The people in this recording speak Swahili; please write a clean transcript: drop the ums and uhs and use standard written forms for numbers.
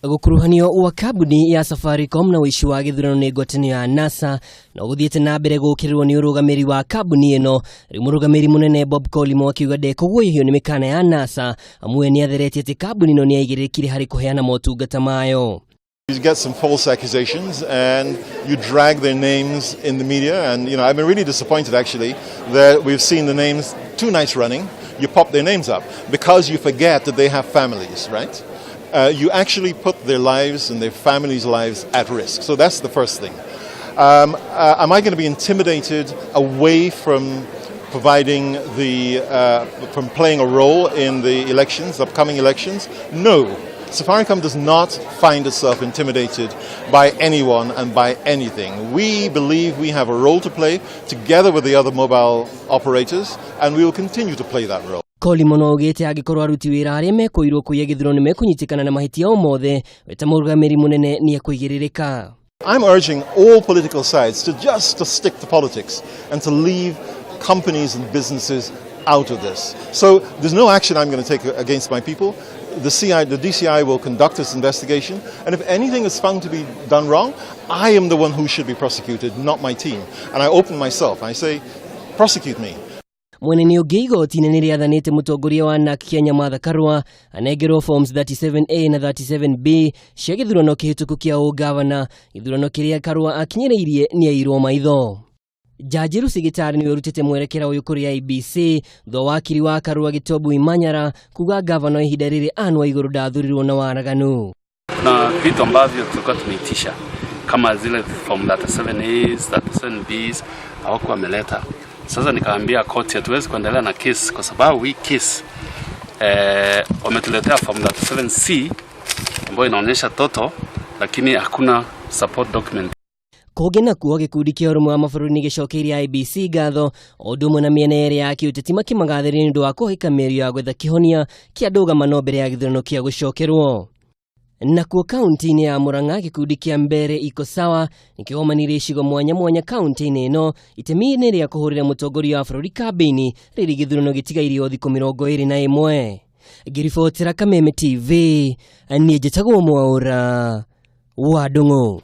Gukuruhanio wa kabuni ya Safaricom na wishi wa githurano ni ngwatanio ya NASA na guthiete na mbere gukirirwo ni urugamiri wa kabuni ino rimurugamiri munene Bob Collymore akiuga ndekuguyihio ni mikana ya NASA amwe ni atheretie ati kabuni ino ni aigirikire hari kuheana motungata mayo. You get some false accusations and you drag their names in the media, and I've been really disappointed actually that we've seen the names 2 nights running. You pop their names up because you forget that they have families, right? You actually put their lives and their families' lives at risk. So that's the first thing. Am I going to be intimidated away from providing from playing a role in the elections, upcoming elections? No. Safaricom does not find itself intimidated by anyone and by anything. We believe we have a role to play together with the other mobile operators, and we will continue to play that role. Collymore ogete agikorwo aruti wira aria mekoirwo kuya githurano mekunyitikana na mahitia o mothe weta murugamiri munene ni akuigiririka. I'm urging all political sides to stick to politics and to leave companies and businesses out of this. So there's no action I'm going to take against my people. The DCI will conduct its investigation, and if anything is found to be done wrong, I am the one who should be prosecuted, not my team. And I open myself. I say, prosecute me. Mweneni Ogigo tinene riathanite mutongoria wa NARC Kenya Martha Karua anegerwo forms 37A na 37B cia githurano kihituku kia ugavana githurano kiria Karua akinyereirie ni airwo maitho. Jaji Rusigitari ni werutite mwerekera uyu kuri IBC tho wakiri wa Karua Gitobu Imanyara kuga gavana ihinda riri Anne Waiguru ndathurirwo na waraganu. Na vitu ambavyo tulikuwa tumeitisha kama zile form 37As, 37Bs hawakuwa wameleta. Sasa nikaambia koti hatuwezi kuendelea na case kwa sababu hii case wametuletea form 37C ambayo inaonyesha toto lakini hakuna support document. Kogena kuwa gikundi kia urumwe wa mabũrũri ni gicokeria IBC gatho odumwe na miena eri ya kiuteti makimagathiria ni ndu wa kuhika mĩario ya gwetha kihonia kia ndũgamano mbere ya githurano kia gucokerwo. Nakuo kaunti-inĩ ya Murang'a gikundi kia mbere iko sawa nikigomanire icigo mwanya mwanya kaunti-inĩ ino itemi-inĩ rĩa kũhũrĩra mũtongoria wa bũrũri kambĩini rĩrĩ githurano gĩtigairie thikũ 21. Ngiribotera Kameme TV, niĩ njĩtagwo Mwaũra wa Ndung'u.